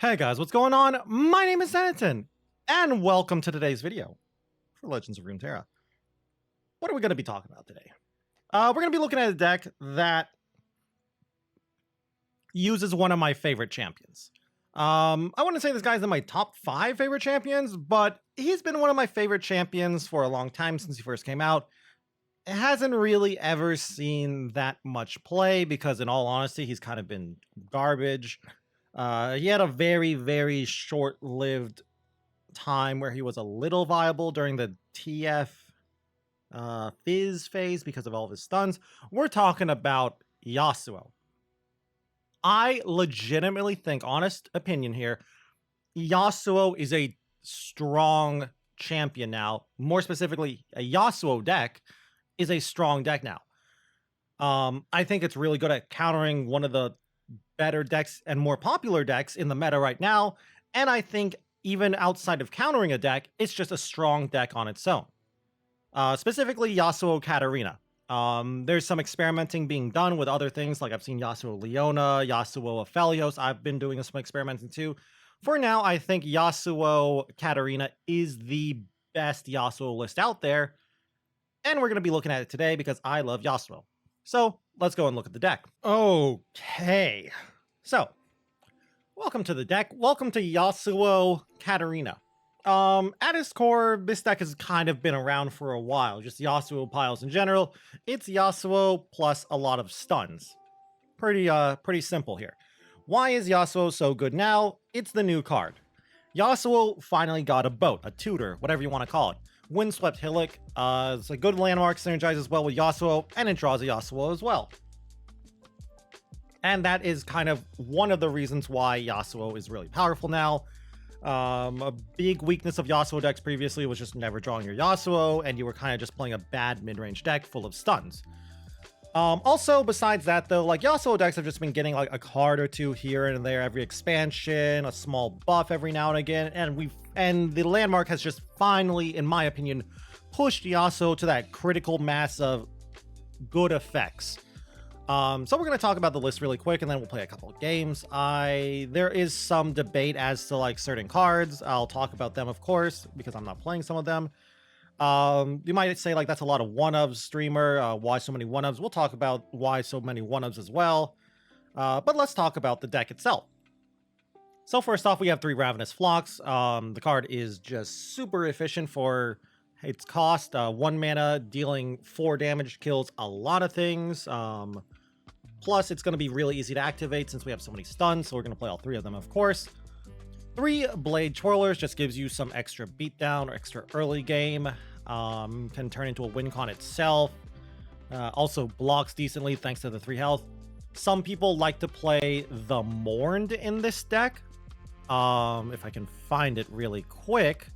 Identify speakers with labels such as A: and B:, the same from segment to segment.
A: Hey guys, what's going on? My name is Zenaton, and welcome to today's video for Legends of Runeterra. What are we going to be talking about today? We're going to be looking at a deck that uses one of my favorite champions. I wouldn't say this guy's in my top 5 favorite champions, but he's been one of my favorite champions for a long time since he first came out. It hasn't really ever seen that much play because, in all honesty, he's kind of been garbage. He had a very, very short-lived time where he was a little viable during the TF Fizz phase because of all of his stuns. We're talking about Yasuo. I legitimately think, honest opinion here, Yasuo is a strong champion now. More specifically, a Yasuo deck is a strong deck now. I think it's really good at countering one of the better decks and more popular decks in the meta right now. And I think even outside of countering a deck, it's just a strong deck on its own. Specifically Yasuo Katarina. There's some experimenting being done with other things, like I've seen Yasuo Leona, Yasuo Aphelios. I've been doing some experimenting too. For now, I think Yasuo Katarina is the best Yasuo list out there. And we're going to be looking at it today because I love Yasuo. So let's go and look at the deck. Okay. So, welcome to the deck. Welcome to Yasuo Katarina. At its core, this deck has kind of been around for a while. Just Yasuo piles in general. It's Yasuo plus a lot of stuns. Pretty simple here. Why is Yasuo so good now? It's the new card. Yasuo finally got a boat, a tutor, whatever you want to call it. Windswept Hillock. It's a good landmark, synergizes well with Yasuo, and it draws a Yasuo as well. And that is kind of one of the reasons why Yasuo is really powerful now. A big weakness of Yasuo decks previously was just never drawing your Yasuo, and you were kind of just playing a bad mid-range deck full of stuns. Also, besides that though, like Yasuo decks have just been getting like a card or two here and there every expansion, a small buff every now and again, and the landmark has just finally, in my opinion, pushed Yasuo to that critical mass of good effects. So we're going to talk about the list really quick and then we'll play a couple of games. There is some debate as to like certain cards. I'll talk about them, of course, because I'm not playing some of them. You might say like that's a lot of one-ofs, streamer. Why so many one-ofs? We'll talk about why so many one-ofs as well. But let's talk about the deck itself. So first off, we have 3 Ravenous Flocks. The card is just super efficient for its cost. 1 mana, dealing 4 damage, kills a lot of things. Plus, it's going to be really easy to activate since we have so many stuns, so we're going to play all 3 of them, of course. 3 Blade Twirlers just gives you some extra beatdown or extra early game. Can turn into a win con itself. Also blocks decently thanks to the 3 health. Some people like to play the Mourned in this deck. If I can find it really quick.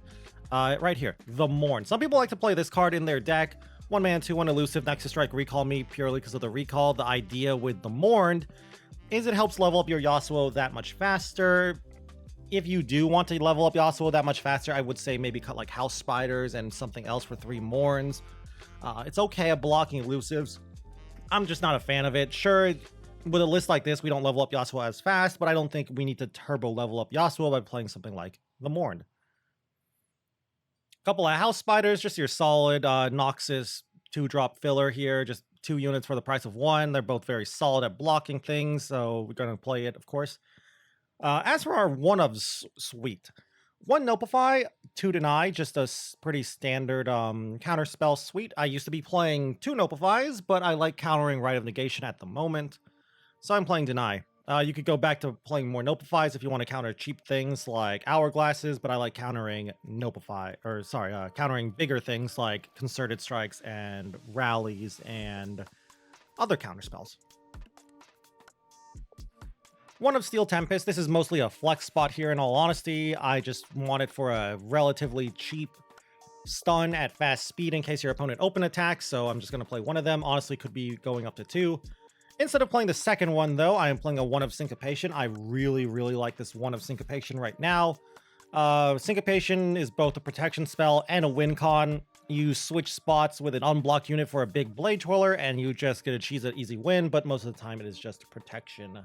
A: Right here, the Mourned. Some people like to play this card in their deck. 1 mana, 2/1 elusive, Nexus Strike, Recall Me purely because of the recall. The idea with the Mourned is it helps level up your Yasuo that much faster. If you do want to level up Yasuo that much faster, I would say maybe cut like House Spiders and something else for 3 Mourns. It's okay at blocking elusives. I'm just not a fan of it. Sure, with a list like this, we don't level up Yasuo as fast, but I don't think we need to turbo level up Yasuo by playing something like the Mourned. Couple of House Spiders, just your solid Noxus 2-drop filler here, just 2 units for the price of 1. They're both very solid at blocking things, so we're going to play it, of course. As for our one-ofs suite, 1 Nopify, 2 Deny, just a pretty standard counterspell suite. I used to be playing 2 Nopifies, but I like countering Rite of Negation at the moment, so I'm playing Deny. You could go back to playing more Nopifies if you want to counter cheap things like Hourglasses, but I like countering countering bigger things like Concerted Strikes and Rallies and other counterspells. 1 of Steel Tempest. This is mostly a flex spot here, in all honesty. I just want it for a relatively cheap stun at fast speed in case your opponent open attacks, so I'm just going to play 1 of them. Honestly, could be going up to 2. Instead of playing the second one, though, I am playing a 1 of Syncopation. I really like this 1 of Syncopation right now. Syncopation is both a protection spell and a win con. You switch spots with an unblocked unit for a big Blade Twirler, and you just get to cheese an easy win, but most of the time it is just protection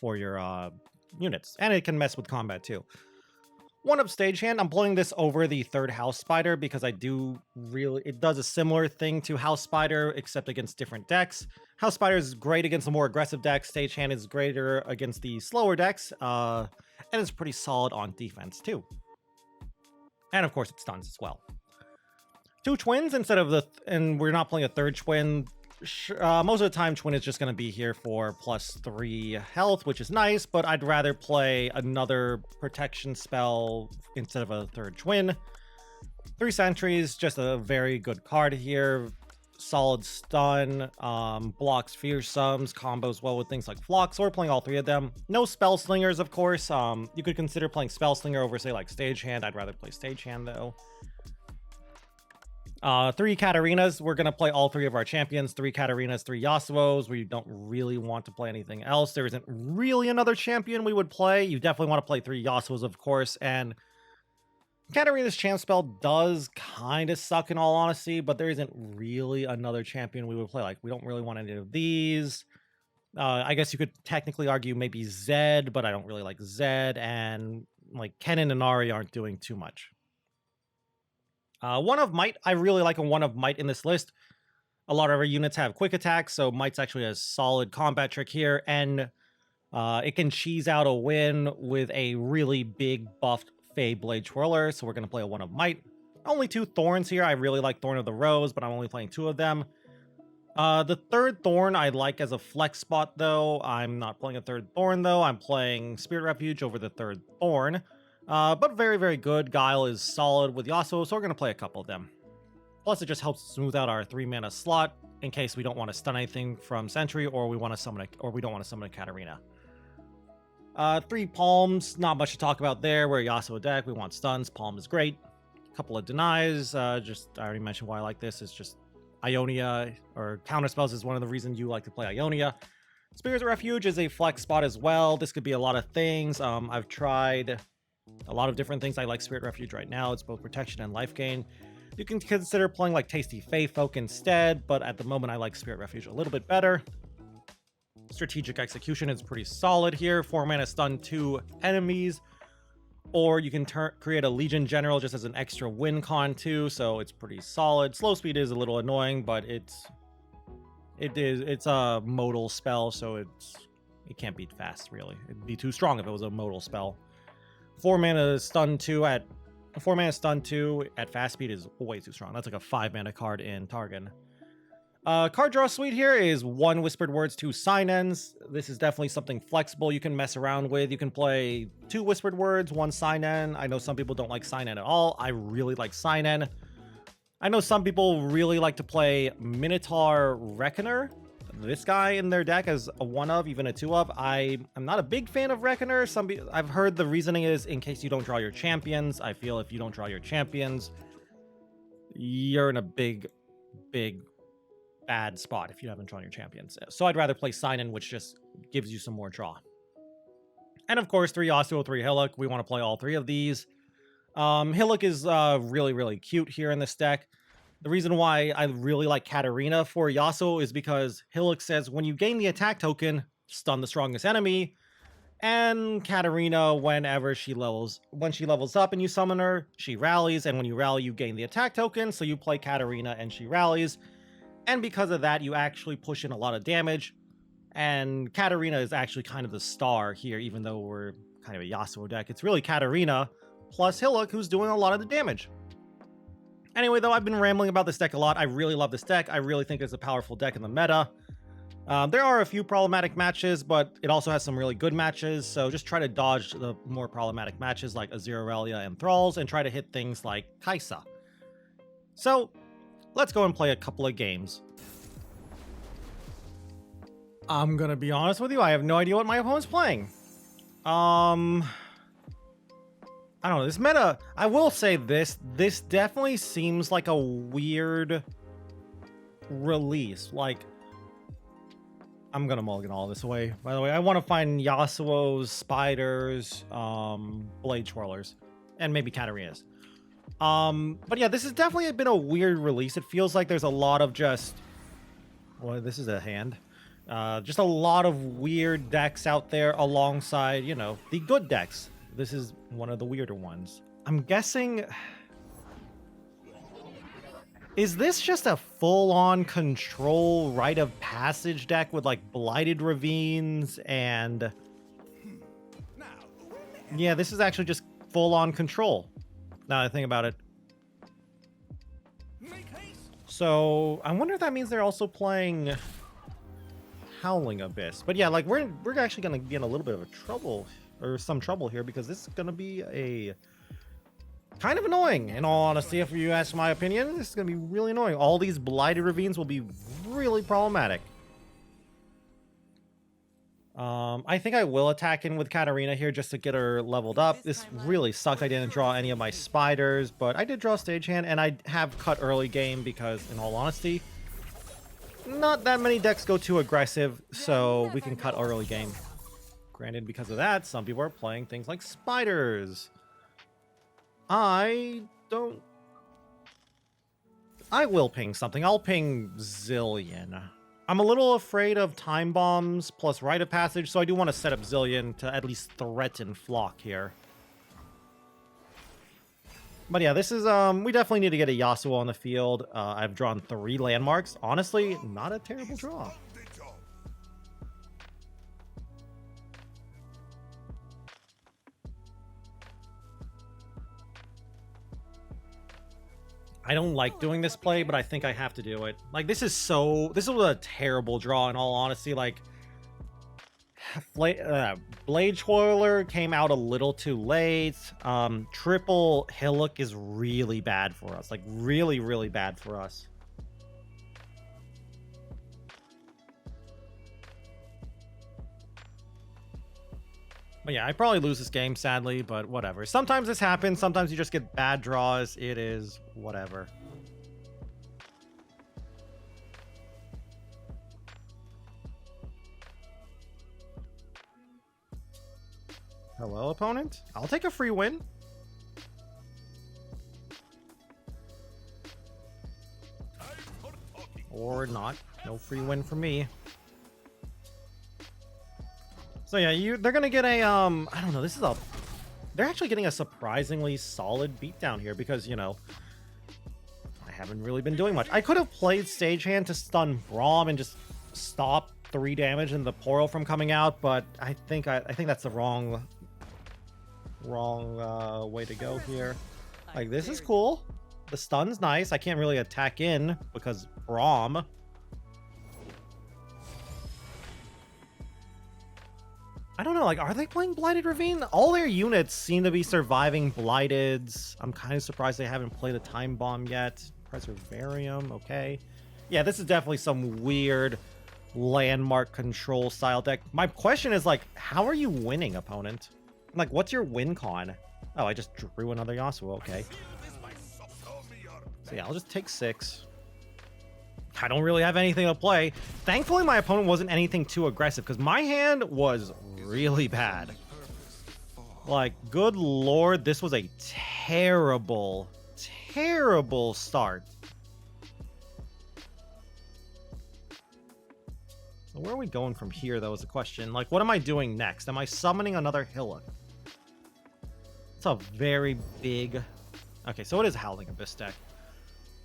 A: for your units, and it can mess with combat too. 1-up stagehand, I'm playing this over the 3rd House Spider because it does a similar thing to House Spider, except against different decks. House Spider is great against the more aggressive decks, stagehand is greater against the slower decks, and it's pretty solid on defense too. And of course it stuns as well. 2 twins instead of and we're not playing a 3rd twin. Most of the time twin is just going to be here for +3 health, which is nice, but I'd rather play another protection spell instead of a 3rd twin. 3 sentries, just a very good card here. Solid stun, blocks fearsomes, combos well with things like Flock, so we're playing all 3 of them. No spell slingers, of course. You could consider playing spell slinger over, say, like stagehand. I'd rather play stagehand though. 3 Katarinas. We're going to play all 3 of our champions. 3 Katarinas, 3 Yasuos. We don't really want to play anything else. There isn't really another champion we would play. You definitely want to play 3 Yasuos, of course. And Katarina's champ spell does kind of suck in all honesty, but there isn't really another champion we would play. Like, we don't really want any of these. I guess you could technically argue maybe Zed, but I don't really like Zed. And like Kennen and Ari aren't doing too much. 1 of Might, I really like a 1 of Might in this list. A lot of our units have quick attacks, so Might's actually a solid combat trick here, and it can cheese out a win with a really big buffed Fey Blade Twirler, so we're going to play a 1 of Might. Only 2 Thorns here. I really like Thorn of the Rose, but I'm only playing 2 of them. The 3rd Thorn I like as a flex spot, though. I'm not playing a 3rd Thorn, though. I'm playing Spirit Refuge over the 3rd Thorn. But very, very good. Guile is solid with Yasuo, so we're going to play a couple of them. Plus, it just helps smooth out our 3-mana slot in case we don't want to stun anything from Sentry, or we want to summon we don't want to summon a Katarina. 3 Palms, not much to talk about there. We're a Yasuo deck. We want stuns. Palm is great. A couple of denies. I already mentioned why I like this. It's just Ionia, or counterspells is one of the reasons you like to play Ionia. Spirit Refuge is a flex spot as well. This could be a lot of things. I've tried a lot of different things. I like Spirit Refuge right now. It's both protection and life gain. You can consider playing like Tasty Fey Folk instead, but at the moment I like Spirit Refuge a little bit better. Strategic Execution is pretty solid here. 4-mana stun 2 enemies, or you can create a Legion General just as an extra win con too, so it's pretty solid. Slow speed is a little annoying, but it's a modal spell, so it can't beat fast really. It'd be too strong if it was a modal spell. 4-mana stun 2 at fast speed is way too strong. That's like a 5-mana card in Targon. Card draw suite here is 1 Whispered Words, 2 Sign-Ends. This is definitely something flexible you can mess around with. You can play 2 Whispered Words, 1 Sign-End. I know some people don't like Sign-End at all. I really like Sign-End. I know some people really like to play Minotaur Reckoner, this guy in their deck as a 1 of, even a 2 of. I'm not a big fan of Reckoner. I've heard the reasoning is in case you don't draw your champions. I feel if you don't draw your champions, you're in a big bad spot if you haven't drawn your champions. So I'd rather play Sign-In, which just gives you some more draw. And of course, 3 Yasuo, 3 Hillock. We want to play all 3 of these. Hillock is really, really cute here in this deck. The reason why I really like Katarina for Yasuo is because Hillock says when you gain the attack token, stun the strongest enemy. And Katarina, when she levels up and you summon her, she rallies, and when you rally, you gain the attack token, so you play Katarina and she rallies. And because of that, you actually push in a lot of damage. And Katarina is actually kind of the star here, even though we're kind of a Yasuo deck. It's really Katarina plus Hillock who's doing a lot of the damage. Anyway, though, I've been rambling about this deck a lot. I really love this deck. I really think it's a powerful deck in the meta. There are a few problematic matches, but it also has some really good matches, so just try to dodge the more problematic matches like Azirarelia and Thralls, and try to hit things like Kaisa. So, let's go and play a couple of games. I'm gonna be honest with you, I have no idea what my opponent's playing. I don't know, this meta, I will say this definitely seems like a weird release. Like, I'm gonna mulligan all this away. By the way, I want to find Yasuo's, Spiders, Blade Twirlers, and maybe Katarinas. But yeah, this has definitely been a weird release. It feels like there's a lot of just... Well, this is a hand. Just a lot of weird decks out there alongside, you know, the good decks. This is one of the weirder ones. I'm guessing... Is this just a full-on control rite of passage deck with, like, Blighted Ravines and... Yeah, this is actually just full-on control, now that I think about it. So, I wonder if that means they're also playing Howling Abyss. But yeah, like, we're actually going to be in a little bit of a trouble, or some trouble here, because this is going to be a... kind of annoying, in all honesty, if you ask my opinion. This is going to be really annoying. All these Blighted Ravines will be really problematic. I think I will attack in with Katarina here just to get her leveled up. This really sucks. I didn't draw any of my spiders, but I did draw Stagehand, and I have cut early game because, in all honesty, not that many decks go too aggressive, so we can cut early game. Granted, because of that, some people are playing things like spiders. I will ping something. I'll ping Zilean. I'm a little afraid of time bombs plus rite of passage, so I do want to set up Zilean to at least threaten Flock here. But yeah, this is, we definitely need to get a Yasuo on the field. I've drawn 3 landmarks. Honestly, not a terrible draw. I don't like doing this play, but I think I have to do it. Like, this was a terrible draw, in all honesty. Like, Blade Spoiler came out a little too late. Triple Hillock is really bad for us. Like, really, really bad for us. But yeah, I probably lose this game, sadly, but whatever. Sometimes this happens. Sometimes you just get bad draws. It is whatever. Hello, opponent. I'll take a free win. Or not. No free win for me. So yeah, they're gonna get a I don't know, they're actually getting a surprisingly solid beatdown here because, you know, I haven't really been doing much. I could have played Stagehand to stun Braum and just stop 3 damage and the Portal from coming out, but I think that's the wrong way to go here. Like, this is cool. The stun's nice. I can't really attack in because Braum. I don't know, like, are they playing Blighted Ravine? All their units seem to be surviving Blighteds. I'm kind of surprised they haven't played a Time Bomb yet. Preservarium, okay. Yeah, this is definitely some weird landmark control style deck. My question is, like, how are you winning, opponent? Like, what's your win con? Oh, I just drew another Yasuo, okay. So yeah, I'll just take 6. I don't really have anything to play. Thankfully, my opponent wasn't anything too aggressive because my hand was really bad. Like, good lord, this was a terrible, terrible start. So where are we going from here, though, is the question. Like, what am I doing next? Am I summoning another Hillock? It's a very big... Okay, so it is a Howling Abyss deck.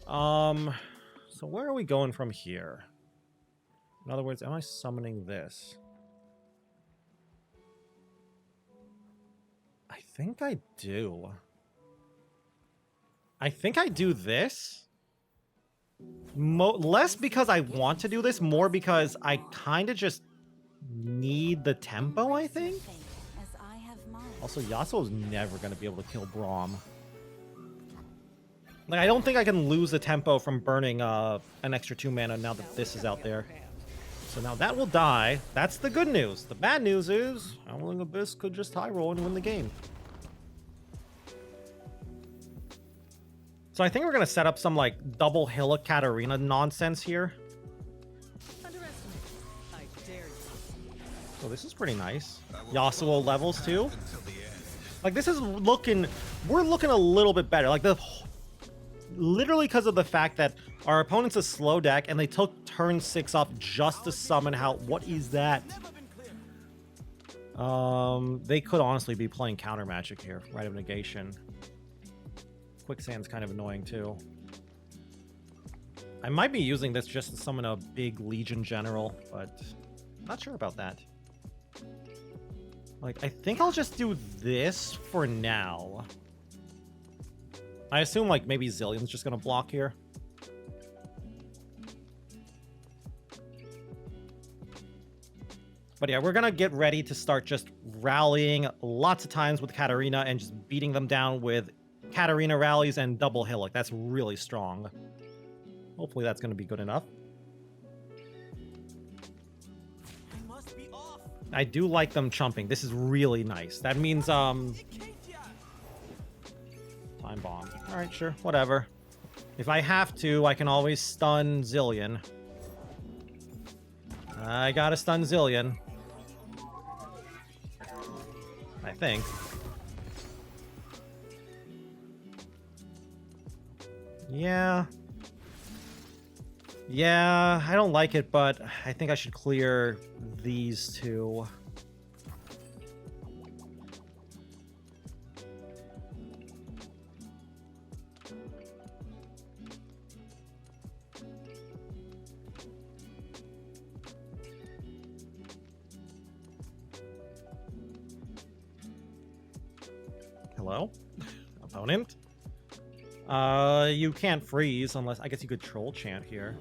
A: So where are we going from here? In other words, am I summoning this? I think I do. I think I do this. Less because I want to do this, more because I kind of just need the tempo, I think. Also, Yasuo's never going to be able to kill Braum. Like, I don't think I can lose the tempo from burning an extra 2 mana now that this is out there. So now that will die. That's the good news. The bad news is Howling Abyss could just high roll and win the game. So I think we're going to set up some, like, double Hillock Katarina nonsense here. So this is pretty nice. Yasuo levels too. Like, this is looking... We're looking a little bit better. Like, literally because of the fact that Our opponent's a slow deck, and they took turn 6 off just to summon out. What is that? They could honestly be playing counter magic here. Rite of Negation. Quicksand's kind of annoying, too. I might be using this just to summon a big Legion General, but not sure about that. Like, I think I'll just do this for now. I assume, like, maybe Zilean's just gonna block here. But yeah, we're gonna get ready to start just rallying lots of times with Katarina and just beating them down with Katarina rallies and double Hillock. That's really strong. Hopefully that's gonna be good enough. I do like them chumping. This is really nice. That means, Time Bomb. Alright, sure. Whatever. If I have to, I can always stun Zilean. I gotta stun Zilean. I think. Yeah. Yeah, I don't like it, but I think I should clear these two. Hello? Opponent? You can't freeze unless... I guess you could Troll Chant here.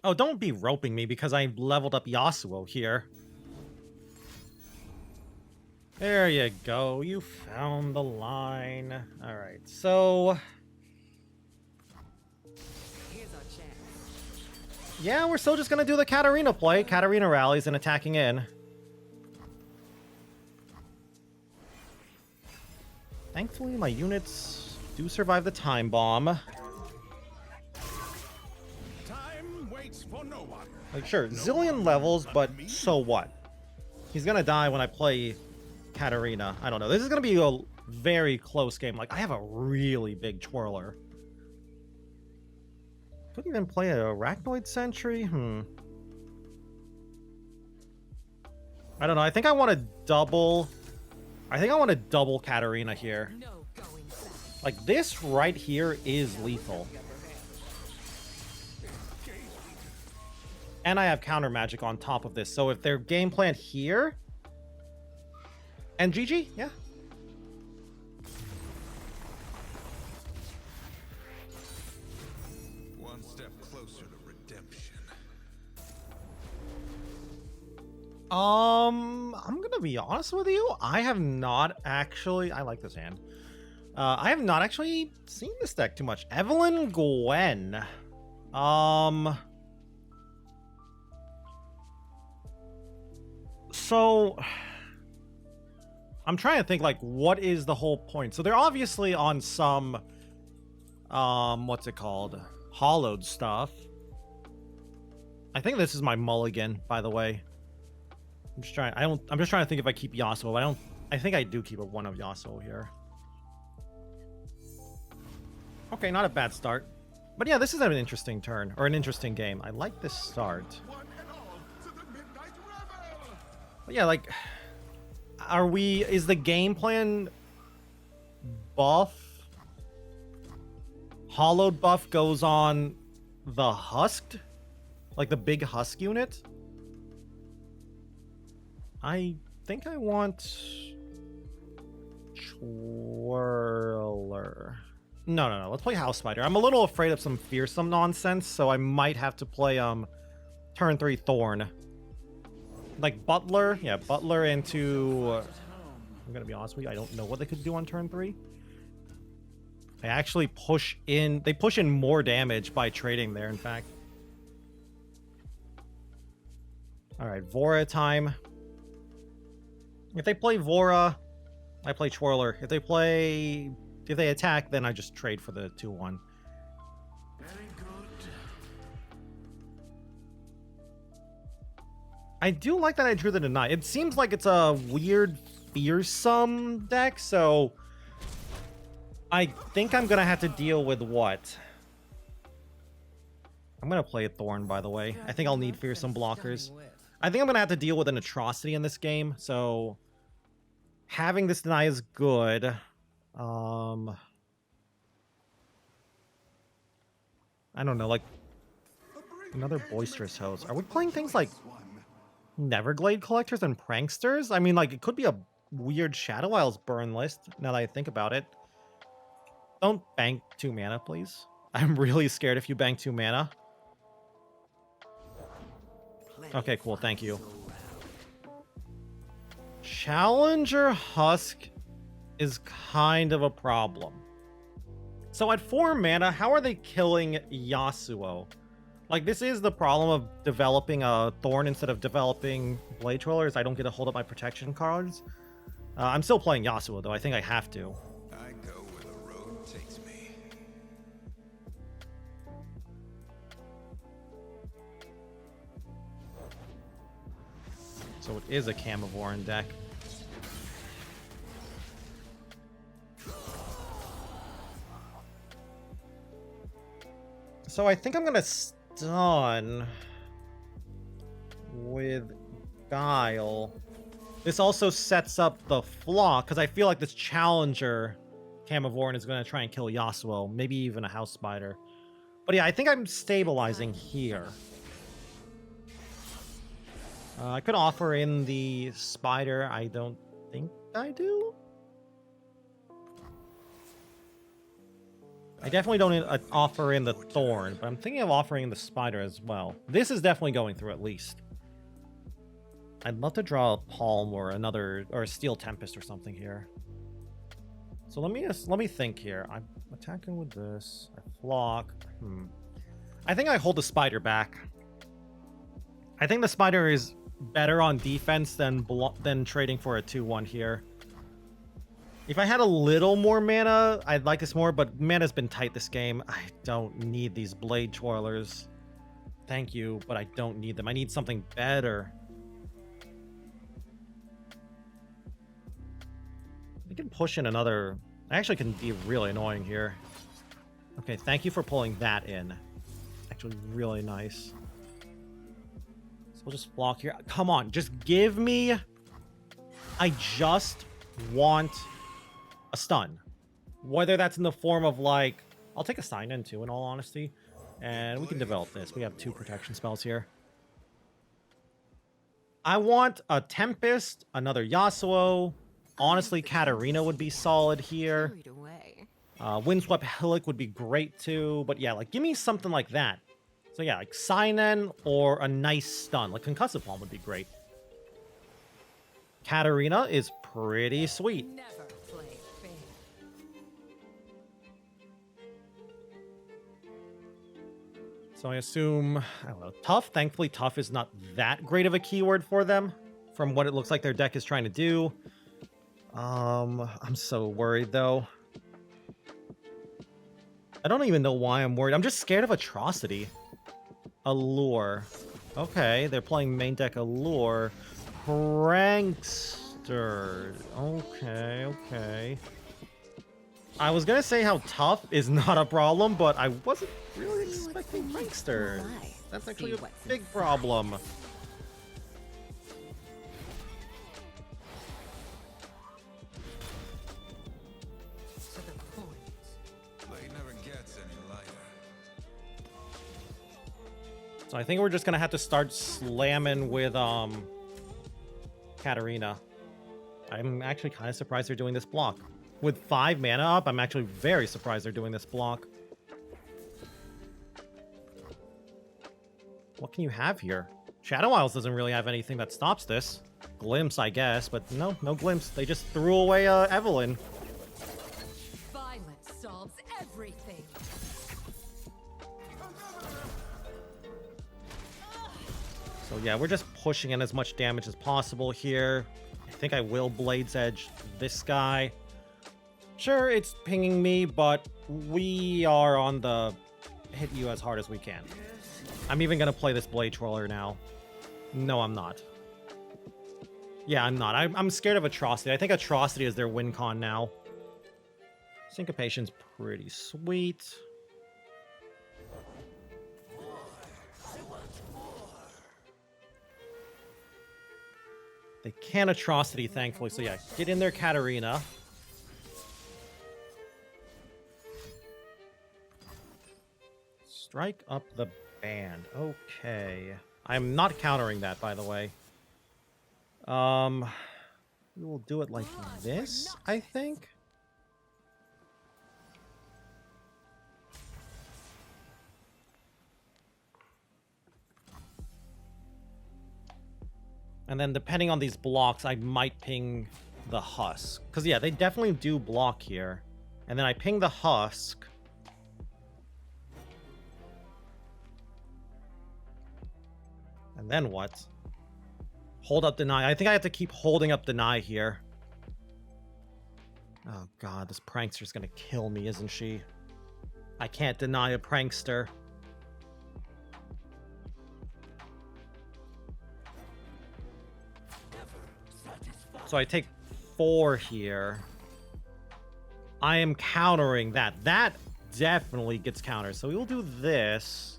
A: Oh, don't be roping me because I leveled up Yasuo here. There you go. You found the line. All right, so... yeah, we're still just going to do the Katarina play. Katarina rallies and attacking in. Thankfully, my units do survive the Time Bomb. For no one. Like, sure, Zilean levels, but so what? He's gonna die when I play Katarina. I don't know. This is gonna be a very close game. Like, I have a really big twirler. Couldn't even play a Arachnoid Sentry? I don't know. I think I want to double... I think I want to double Katarina here. Like, this right here is lethal. And I have counter magic on top of this. So if their game plan here... and GG, yeah.
B: One step closer to redemption.
A: I'm gonna be honest with you. I have not actually... I like this hand. I have not actually seen this deck too much. Evelynn, Gwen. So, I'm trying to think, like, what is the whole point? So they're obviously on some, what's it called? Hollowed stuff. I think this is my mulligan, by the way. I'm just trying to think if I keep Yasuo. I think I do keep one of Yasuo here. Okay, not a bad start. But yeah, this is an interesting turn, or an interesting game. I like this start. But yeah, like, is the game plan buff? Hollowed buff goes on the husked? Like the big husk unit? I think I want Twirler. No. Let's play House Spider. I'm a little afraid of some fearsome nonsense, so I might have to play turn 3 Thorn. Like Butler, yeah, Butler into... I'm gonna be honest with you, I don't know what they could do on turn 3. They actually push in... They push in more damage by trading there, in fact. Alright, Vora time. If they play Vora, I play Twirler. If they attack, then I just trade for the 2-1.
B: Very good.
A: I do like that I drew the Deny. It seems like it's a weird, fearsome deck, so I think I'm going to have to deal with what? I'm going to play a Thorn, by the way. I think I'll need fearsome blockers. I think I'm going to have to deal with an Atrocity in this game, so having this Deny is good. I don't know, like another Boisterous Host. Are we playing things like Neverglade Collectors and Pranksters? I mean, like, it could be a weird Shadow Isles burn list, now that I think about it. Don't bank 2 mana, please. I'm really scared if you bank 2 mana. Okay, cool, thank you. Challenger Husk is kind of a problem. So at 4 mana, how are they killing Yasuo? Like, this is the problem of developing a Thorn instead of developing Blade Twirlers. I don't get to hold up my protection cards. I'm still playing Yasuo, though. I think I have to.
B: I go where the road takes me.
A: So it is a Camavoran deck. So I think I'm going to stun with Guile. This also sets up the Flock, because I feel like this Challenger Camavoran is going to try and kill Yasuo, maybe even a House Spider. But yeah, I think I'm stabilizing here. I could offer in the Spider. I don't think I do. I definitely don't offer in the Thorn, but I'm thinking of offering in the Spider as well. This is definitely going through at least. I'd love to draw a Palm or another, or a Steel Tempest or something here. So let me think here. I'm attacking with this. I Flock. I think I hold the Spider back. I think the Spider is better on defense than trading for a 2/1 here. If I had a little more mana, I'd like this more, but mana's been tight this game. I don't need these Blade Twirlers. Thank you, but I don't need them. I need something better. I can push in another... I actually can be really annoying here. Okay, thank you for pulling that in. Actually, really nice. So we'll just block here. Come on, just give me... I just want a stun. Whether that's in the form of, like... I'll take a sign-in too, in all honesty. And we can develop this. We have 2 protection spells here. I want a Tempest, another Yasuo. Honestly, Katarina would be solid here. Windswept Hillock would be great too. But yeah, like, give me something like that. So yeah, like sign-in or a nice stun. Like Concussive Palm would be great. Katarina is pretty sweet. So I assume, I don't know, Tough. Thankfully, Tough is not that great of a keyword for them from what it looks like their deck is trying to do. I'm so worried, though. I don't even know why I'm worried. I'm just scared of Atrocity. Allure. Okay, they're playing main deck Allure. Prankster. Okay. I was gonna say how Tough is not a problem, but I wasn't really expecting Prankster. That's actually a big problem.
B: Blade never gets any lighter.
A: So I think we're just gonna have to start slamming with Katarina. I'm actually kind of surprised they're doing this block. With 5 mana up, I'm actually very surprised they're doing this block. What can you have here? Shadow Isles doesn't really have anything that stops this. Glimpse, I guess, but no Glimpse. They just threw away Evelynn.
C: Violence solves everything.
A: So yeah, we're just pushing in as much damage as possible here. I think I will Blade's Edge this guy. Sure, it's pinging me, but we are on the hit you as hard as we can. I'm even going to play this Blade Twirler now. No, I'm not. Yeah, I'm not. I'm scared of Atrocity. I think Atrocity is their win con now. Syncopation's pretty sweet. They can Atrocity, thankfully. So yeah, get in there, Katarina. Strike up the band. Okay. I'm not countering that, by the way. We will do it like this, I think. And then depending on these blocks, I might ping the husk. Because yeah, they definitely do block here. And then I ping the husk. And then what? Hold up deny. I think I have to keep holding up deny here. Oh god, this prankster's gonna kill me, isn't she? I can't deny a prankster. So I take 4 here. I am countering that. That definitely gets countered. So we will do this.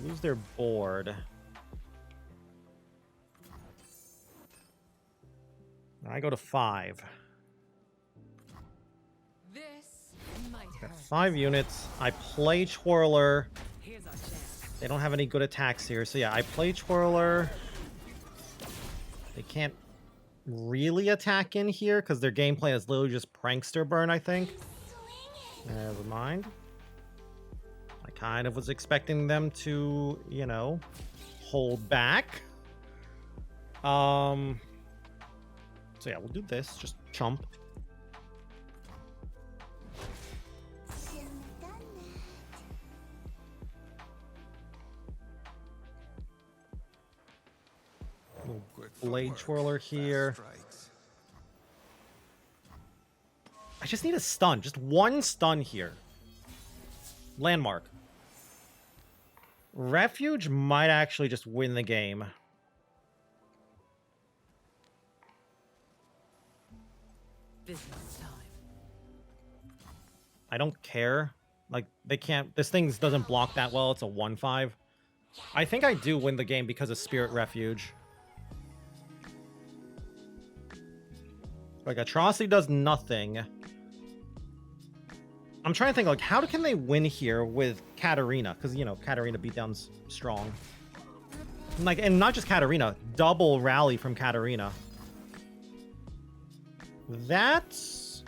A: Lose their board. I go to 5.
C: This might
A: Got
C: hurt.
A: 5 units. I play Twirler.
C: Here's our chance.
A: They don't have any good attacks here. So yeah, I play Twirler. They can't really attack in here because their game plan is literally just prankster burn, I think. Never mind. I kind of was expecting them to, you know, hold back. So yeah, we'll do this. Just chump. Little blade twirler here. I just need a stun. Just one stun here. Landmark. Refuge might actually just win the game.
C: Business time.
A: I don't care. Like, they can't... This thing doesn't block that well. It's a 1-5. I think I do win the game because of Spirit Refuge. Like, Atrocity does nothing. I'm trying to think, like, how can they win here with Katarina? Because, you know, Katarina beatdown's strong. Like, and not just Katarina. Double rally from Katarina. That's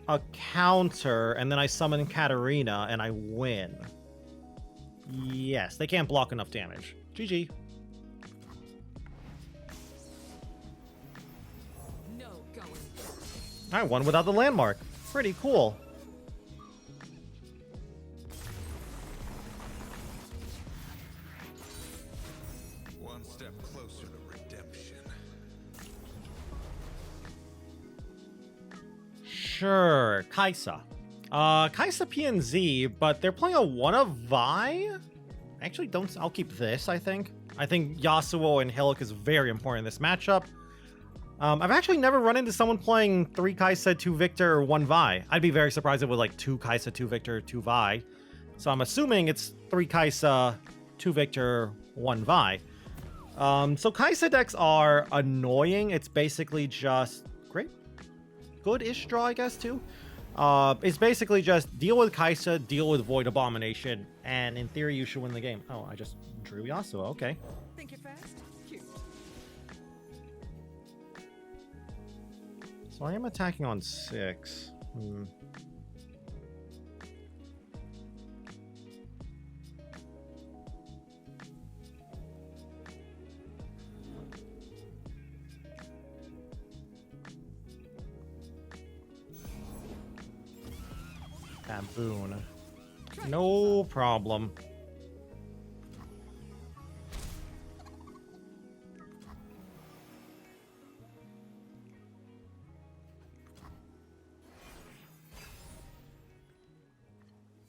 A: a counter, and then I summon Katarina, and I win. Yes, they can't block enough damage. GG.
C: No going.
A: I won without the landmark. Pretty cool.
B: One step closer to redemption.
A: Sure, Kaisa. Kaisa PNZ, but they're playing a 1 of Vi? Actually, don't. I'll keep this, I think. I think Yasuo and Hillock is very important in this matchup. I've actually never run into someone playing 3 Kaisa, 2 Viktor, or 1 Vi. I'd be very surprised if it was like 2 Kaisa, 2 Viktor, 2 Vi. So I'm assuming it's 3 Kaisa, 2 Viktor, 1 Vi. So Kaisa decks are annoying. It's basically just great. Good-ish draw, I guess, too. It's basically just deal with Kaisa, deal with Void Abomination, and in theory, you should win the game. Oh, I just drew Yasuo. Okay.
C: Think you're fast? Cute.
A: So I am attacking on 6. Baboon. No problem.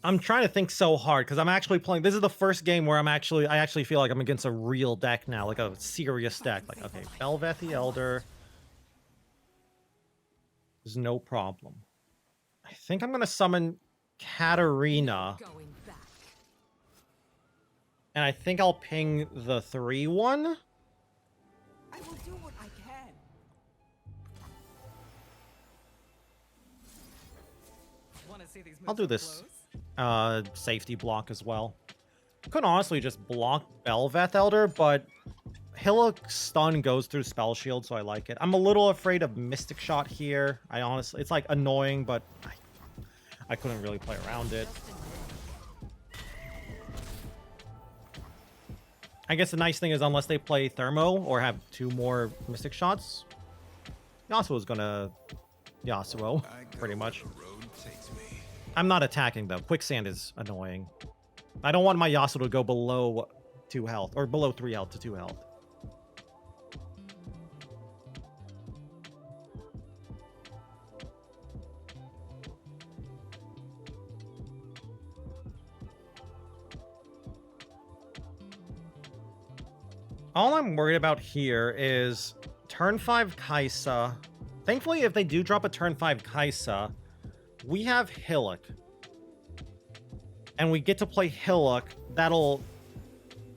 A: I'm trying to think so hard because I'm actually playing. This is the first game where I actually feel like I'm against a real deck now, like a serious deck. Like, okay, Belveth the Elder. There's no problem. I think I'm gonna summon Katarina,
C: Going back.
A: and I think I'll ping the 3/1.
C: I will do what I can. Want to see these moves
A: I'll do
C: up
A: this.
C: close?
A: Safety block as well. Could honestly just block Belveth Elder, but Hillock's stun goes through spell shield, so I like it. I'm a little afraid of Mystic Shot here. I honestly, it's like annoying, but I couldn't really play around it. I guess the nice thing is unless they play Thermo or have 2 more Mystic Shots, Yasuo's gonna Yasuo,
B: I go
A: pretty much.
B: where the road takes me.
A: I'm not attacking though. Quicksand is annoying. I don't want my Yasuo to go below 2 health or below 3 health to 2 health. All I'm worried about here is turn 5 Kaisa. Thankfully, if they do drop a turn 5 Kaisa, we have Hillock. And we get to play Hillock. That'll...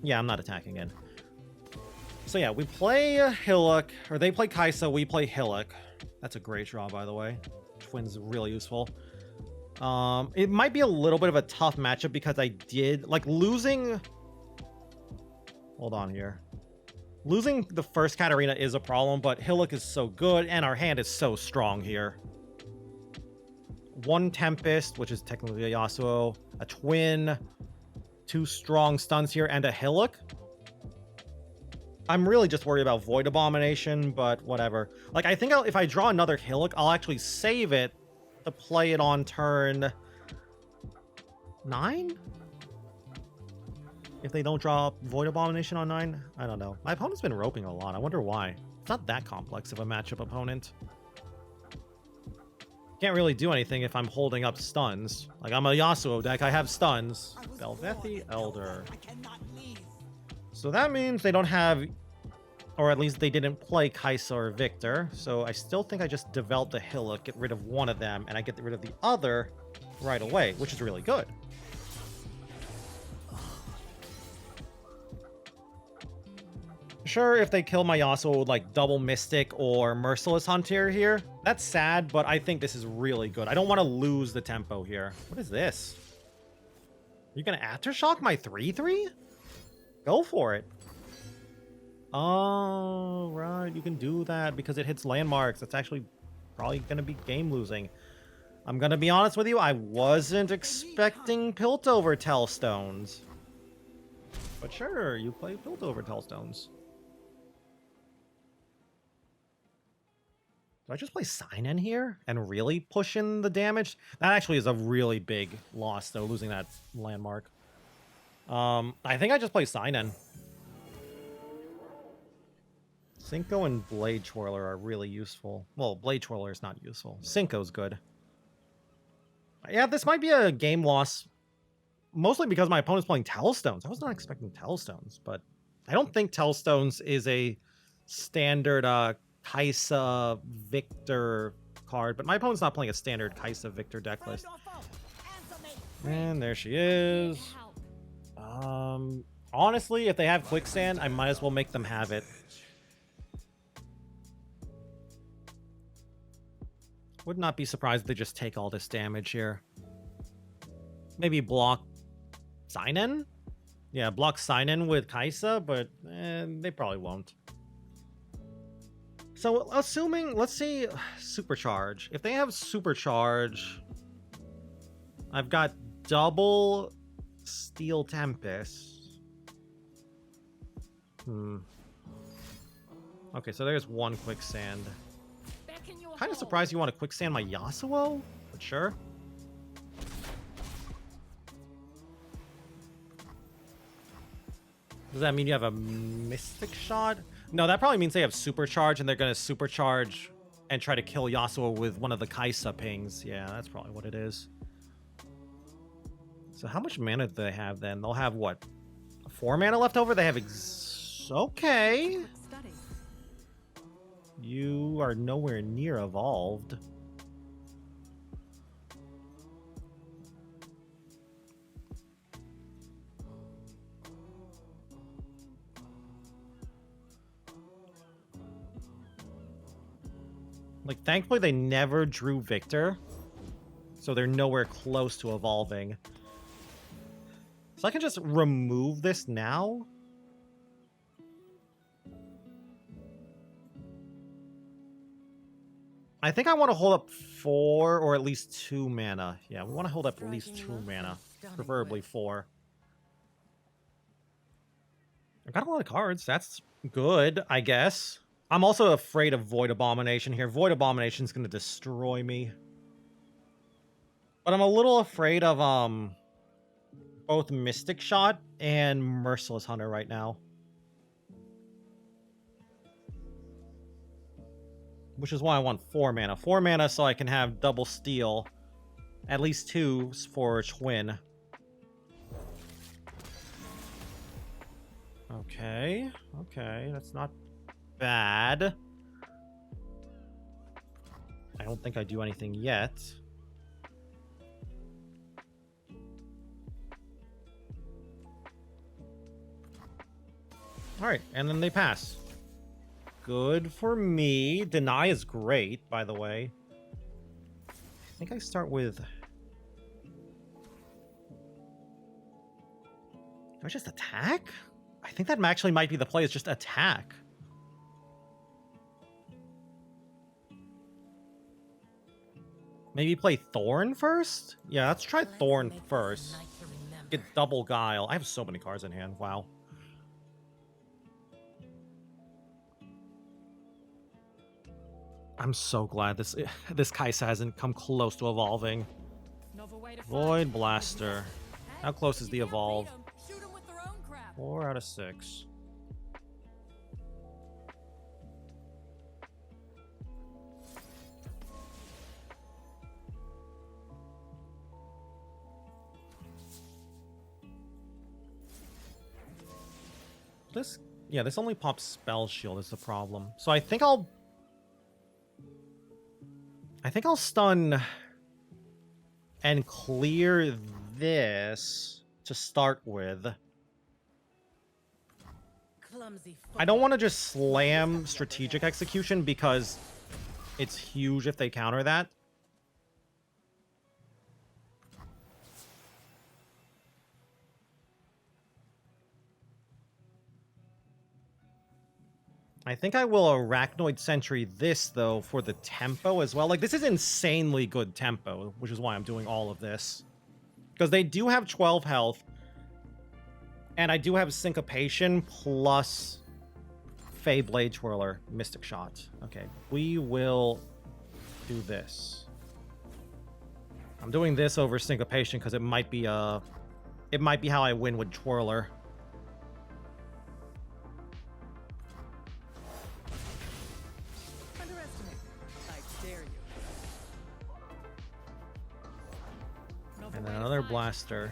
A: Yeah, I'm not attacking in. So yeah, we play Hillock, or they play Kaisa, we play Hillock. That's a great draw, by the way. Twin's really useful. It might be a little bit of a tough matchup because I did... Like, losing... Hold on here. Losing the first Katarina is a problem, but Hillock is so good, and our hand is so strong here. 1 Tempest, which is technically a Yasuo, a Twin, 2 strong stuns here, and a Hillock. I'm really just worried about Void Abomination, but whatever. Like, I think if I draw another Hillock, I'll actually save it to play it on turn 9? If they don't draw Void Abomination on 9? I don't know. My opponent's been roping a lot. I wonder why. It's not that complex of a matchup opponent. Can't really do anything if I'm holding up stuns. Like, I'm a Yasuo deck. I have stuns. Belveth the Elder. So that means they don't have... Or at least they didn't play Kaisa or Viktor. So I still think I just developed a Hillock, get rid of one of them, and I get rid of the other right away, which is really good. Sure, if they kill my Yasuo with like double Mystic or Merciless Hunter here, that's sad, but I think this is really good. I don't want to lose the tempo here. What is this? Are you going to Aftershock my 3/3? Go for it. Oh, right. You can do that because it hits landmarks. That's actually probably going to be game losing. I'm going to be honest with you. I wasn't expecting Piltover Tellstones. But sure, you play Piltover Tellstones. Do I just play Sign-In here and really push in the damage? That actually is a really big loss, though, losing that landmark. I think I just play Sign-In. Cinco and Blade Twirler are really useful. Well, Blade Twirler is not useful. Cinco's good. Yeah, this might be a game loss. Mostly because my opponent's playing Tellstones. I was not expecting Tellstones, but I don't think Tellstones is a standard Kaisa Viktor card, but my opponent's not playing a standard Kaisa Viktor deck list. And there she is. Honestly, if they have Quicksand, I might as well make them have it. Would not be surprised if they just take all this damage here. Maybe block Sign-In? Yeah, block Sign-In with Kaisa, but they probably won't. So, assuming, let's see, Supercharge. If they have Supercharge, I've got double Steel Tempest. Okay, so there's 1 Quicksand. Kind of surprised you want to Quicksand my Yasuo, but sure. Does that mean you have a Mystic Shot? No, that probably means they have Supercharge and they're going to Supercharge and try to kill Yasuo with one of the Kaisa pings. Yeah, that's probably what it is. So how much mana do they have then? They'll have what? 4 mana left over? They have okay.
C: Study.
A: You are nowhere near evolved. Like, thankfully they never drew Viktor, so they're nowhere close to evolving. So I can just remove this now? I think I want to hold up 4 or at least 2 mana. Yeah, we want to hold up at least 2 mana, preferably 4. I've got a lot of cards. That's good, I guess. I'm also afraid of Void Abomination here. Void Abomination's going to destroy me. But I'm a little afraid of both Mystic Shot and Merciless Hunter right now. Which is why I want 4 mana. 4 mana so I can have double steal. At least 2 for Twin. Okay. Okay, that's not bad. I don't think I do anything yet. Alright, and then they pass. Good for me. Deny is great, by the way. I think I start with... Do I just attack? I think that actually might be the play, is just attack. Maybe play Thorn first? Yeah, let's try Thorn first. Get double Guile. I have so many cards in hand. Wow. I'm so glad this Kaisa hasn't come close to evolving. Void Blaster. How close is the evolve? 4 out of 6. This only pops Spell Shield is the problem. So I think I'll stun and clear this to start with. I don't want to just slam Strategic Execution because it's huge if they counter that. I think I will Arachnoid Sentry this, though, for the tempo as well. Like, this is insanely good tempo, which is why I'm doing all of this. Because they do have 12 health, and I do have Syncopation plus Fey Blade Twirler, Mystic Shot. Okay, we will do this. I'm doing this over Syncopation because it might be how I win with Twirler. And then another blaster.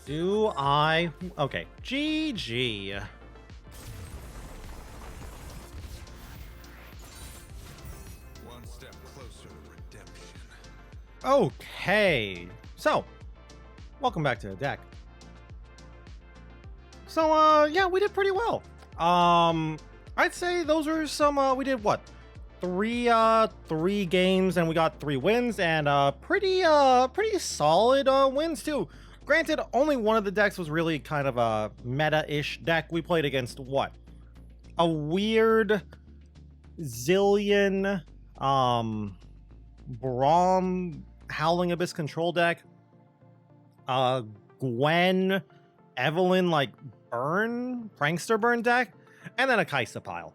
A: Do I? Okay. GG.
B: One step closer to redemption.
A: Okay. So, welcome back to the deck. So, yeah, we did pretty well. I'd say those are some, we did what? Three games and we got 3 wins and pretty solid wins too. Granted, only one of the decks was really kind of a meta-ish deck. We played against what? A weird Zilean Braum Howling Abyss control deck. Gwen, Evelynn like prankster burn deck, and then a Kaisa pile.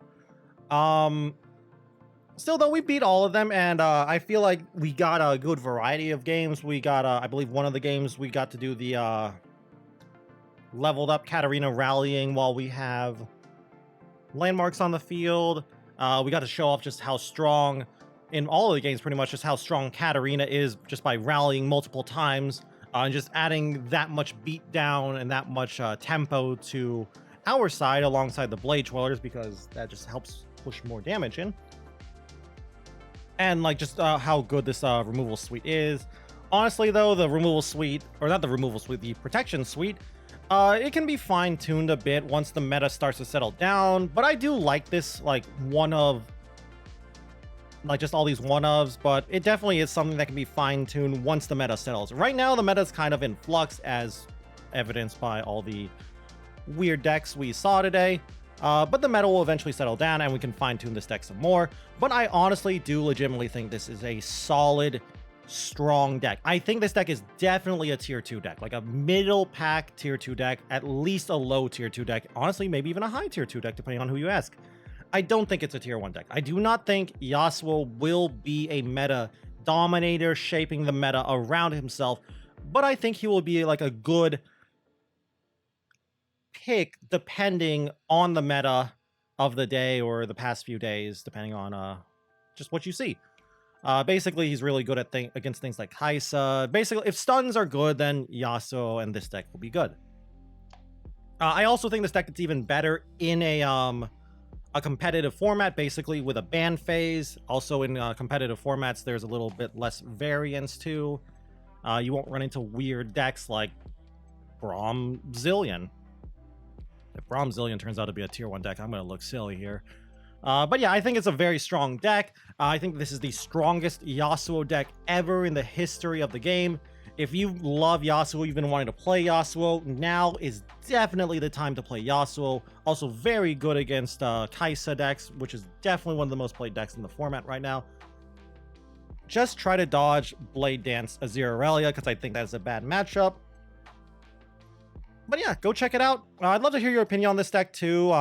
A: Still, though, we beat all of them, and I feel like we got a good variety of games. We got, I believe, one of the games we got to do the leveled up Katarina rallying while we have landmarks on the field. We got to show off just how strong in all of the games pretty much, just how strong Katarina is just by rallying multiple times and just adding that much beat down and that much tempo to our side alongside the Blade Dwellers, because that just helps push more damage in. And like just how good this removal suite is. Honestly though, the removal suite, or not the removal suite, the protection suite, it can be fine-tuned a bit once the meta starts to settle down, but I do like this, like, just all these one-ofs, but it definitely is something that can be fine-tuned once the meta settles. Right now, the meta is kind of in flux, as evidenced by all the weird decks we saw today, but the meta will eventually settle down, and we can fine-tune this deck some more. But I honestly do legitimately think this is a solid, strong deck. I think this deck is definitely a tier 2 deck, like a middle pack tier 2 deck, at least a low tier 2 deck, honestly maybe even a high tier 2 deck depending on who you ask. I don't think it's a tier 1 deck. I do not think Yasuo will be a meta dominator shaping the meta around himself, but I think he will be like a good pick depending on the meta of the day or the past few days, depending on just what you see. Basically, he's really good at against things like Kaisa. Basically, if stuns are good, then Yasuo and this deck will be good. I also think this deck is even better in a competitive format, basically with a ban phase. Also in competitive formats, there's a little bit less variance too. You won't run into weird decks like Braum Zilean. If Braum Zilean turns out to be a tier 1 deck, I'm going to look silly here. But yeah, I think it's a very strong deck. I think this is the strongest Yasuo deck ever in the history of the game. If you love Yasuo, you've been wanting to play Yasuo, now is definitely the time to play Yasuo. Also very good against Kaisa decks, which is definitely one of the most played decks in the format right now. Just try to dodge Blade Dance Azir Aurelia, because I think that's a bad matchup. But yeah, go check it out. I'd love to hear your opinion on this deck too.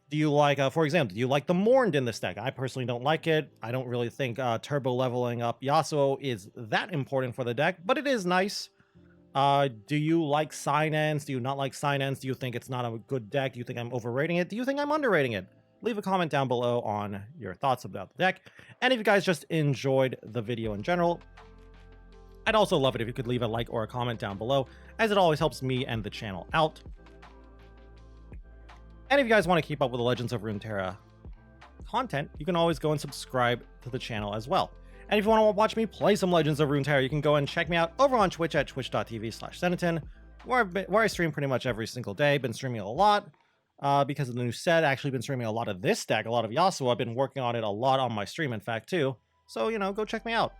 A: Do you like, for example, do you like the Mourned in this deck? I personally don't like it. I don't really think turbo leveling up Yasuo is that important for the deck, but it is nice. Do you like Sign-Ends? Do you not like Sign-Ends? Do you think it's not a good deck? Do you think I'm overrating it? Do you think I'm underrating it? Leave a comment down below on your thoughts about the deck. And if you guys just enjoyed the video in general, I'd also love it if you could leave a like or a comment down below, as it always helps me and the channel out. And if you guys want to keep up with the Legends of Runeterra content, you can always go and subscribe to the channel as well. And if you want to watch me play some Legends of Runeterra, you can go and check me out over on Twitch at twitch.tv/Zenaton, where I stream pretty much every single day. Been streaming a lot because of the new set. Actually been streaming a lot of this deck, a lot of Yasuo. I've been working on it a lot on my stream, in fact, too. So, you know, go check me out.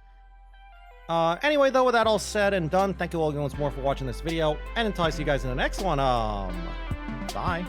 A: Anyway, though, with that all said and done, thank you all once more for watching this video. And until I see you guys in the next one, bye.